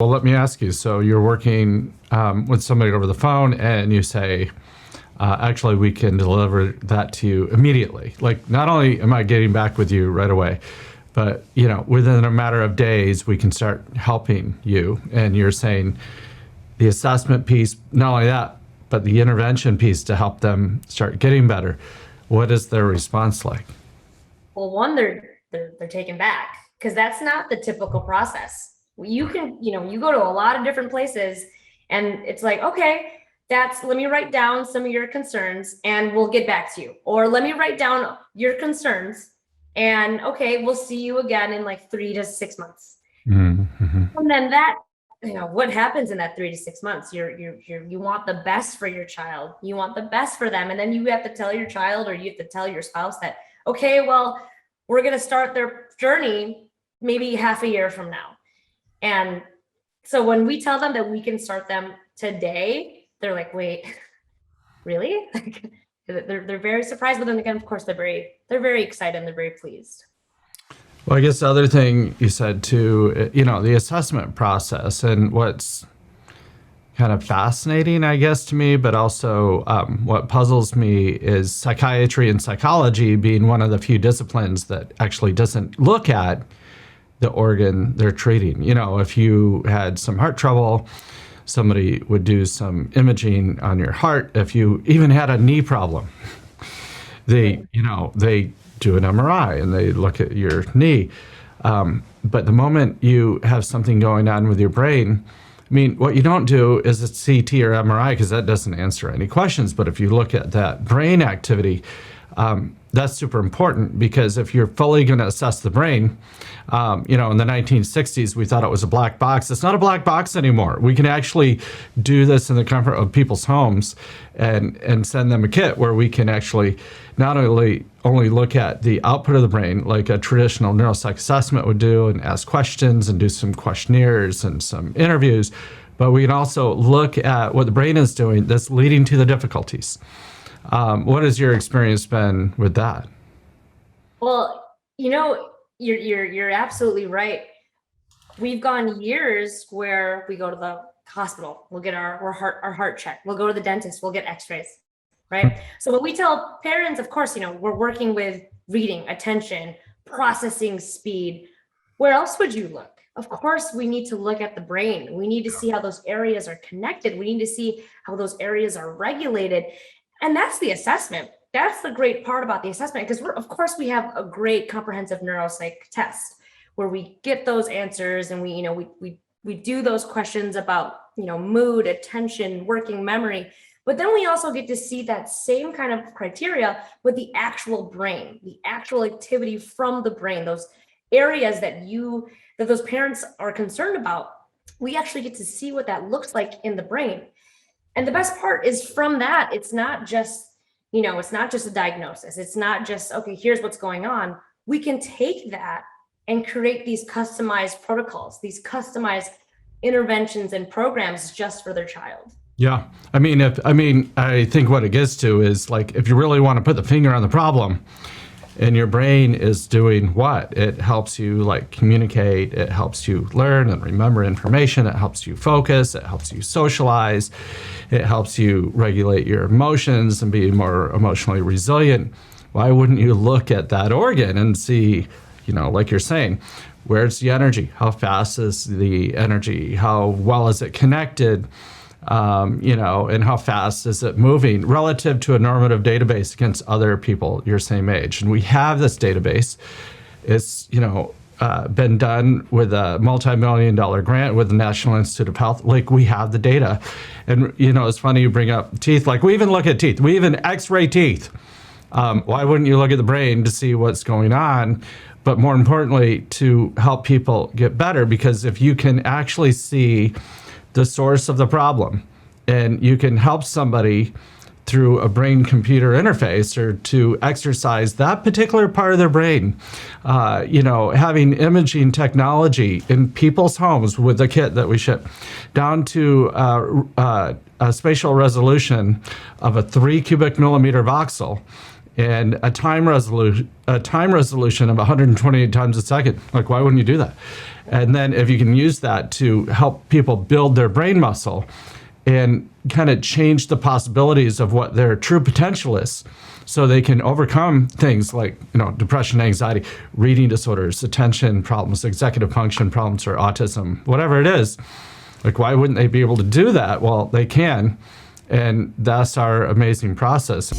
Well, let me ask you. So you're working with somebody over the phone, and you say, actually, we can deliver that to you immediately. Like, not only am I getting back with you right away, but within a matter of days, we can start helping you. And you're saying the assessment piece, not only that, but the intervention piece to help them start getting better. What is their response like? Well, one, they're taken back because that's not the typical process. You can, you go to a lot of different places and it's like, okay, let me write down some of your concerns and we'll get back to you. Or let me write down your concerns and okay, we'll see you again in like 3 to 6 months. Mm-hmm. And then what happens in that 3 to 6 months? You want the best for your child. You want the best for them. And then you have to tell your child or you have to tell your spouse that, okay, well, we're going to start their journey maybe half a year from now. And so when we tell them that we can start them today, they're like, wait, really? They're very surprised, but then again, of course, they're very excited and they're very pleased. Well, I guess the other thing you said too, the assessment process, and what's kind of fascinating, I guess, to me, but also what puzzles me is psychiatry and psychology being one of the few disciplines that actually doesn't look at the organ they're treating. If you had some heart trouble, somebody would do some imaging on your heart. If you even had a knee problem, they do an MRI and they look at your knee. But the moment you have something going on with your brain, what you don't do is a CT or MRI because that doesn't answer any questions. But if you look at that brain activity, that's super important because if you're fully going to assess the brain, in the 1960s, we thought it was a black box. It's not a black box anymore. We can actually do this in the comfort of people's homes and send them a kit where we can actually not only look at the output of the brain like a traditional neuropsych assessment would do and ask questions and do some questionnaires and some interviews, but we can also look at what the brain is doing that's leading to the difficulties. What has your experience been with that? Well, you're absolutely right. We've gone years where we go to the hospital, we'll get our heart checked, we'll go to the dentist, we'll get x-rays, right? So when we tell parents, of course, we're working with reading, attention, processing speed. Where else would you look? Of course, we need to look at the brain. We need to see how those areas are connected. We need to see how those areas are regulated. And that's the assessment. That's the great part about the assessment, because of course we have a great comprehensive neuropsych test where we get those answers and we do those questions about, mood, attention, working memory. But then we also get to see that same kind of criteria with the actual brain, the actual activity from the brain, those areas that those parents are concerned about. We actually get to see what that looks like in the brain. And the best part is from that, it's not just a diagnosis. It's not just, okay, here's what's going on. We can take that and create these customized protocols, these customized interventions and programs just for their child. Yeah. I think what it gets to is like, if you really want to put the finger on the problem, and your brain is doing what? It helps you like communicate, it helps you learn and remember information, it helps you focus, it helps you socialize, it helps you regulate your emotions and be more emotionally resilient. Why wouldn't you look at that organ and see, like you're saying, where's the energy? How fast is the energy? How well is it connected? And how fast is it moving relative to a normative database against other people your same age? And we have this database. It's, been done with a multi-million-dollar grant with the National Institute of Health. Like, we have the data. And, it's funny you bring up teeth. Like, we even look at teeth. We even x-ray teeth. Why wouldn't you look at the brain to see what's going on? But more importantly, to help people get better, because if you can actually see the source of the problem and you can help somebody through a brain-computer interface or to exercise that particular part of their brain, having imaging technology in people's homes with the kit that we ship down to a spatial resolution of a 3 cubic millimeter voxel and a time resolution of 128 times a second. Like, why wouldn't you do that? And then if you can use that to help people build their brain muscle and kind of change the possibilities of what their true potential is, so they can overcome things like, depression, anxiety, reading disorders, attention problems, executive function problems, or autism, whatever it is. Like, why wouldn't they be able to do that? Well, they can. And that's our amazing process.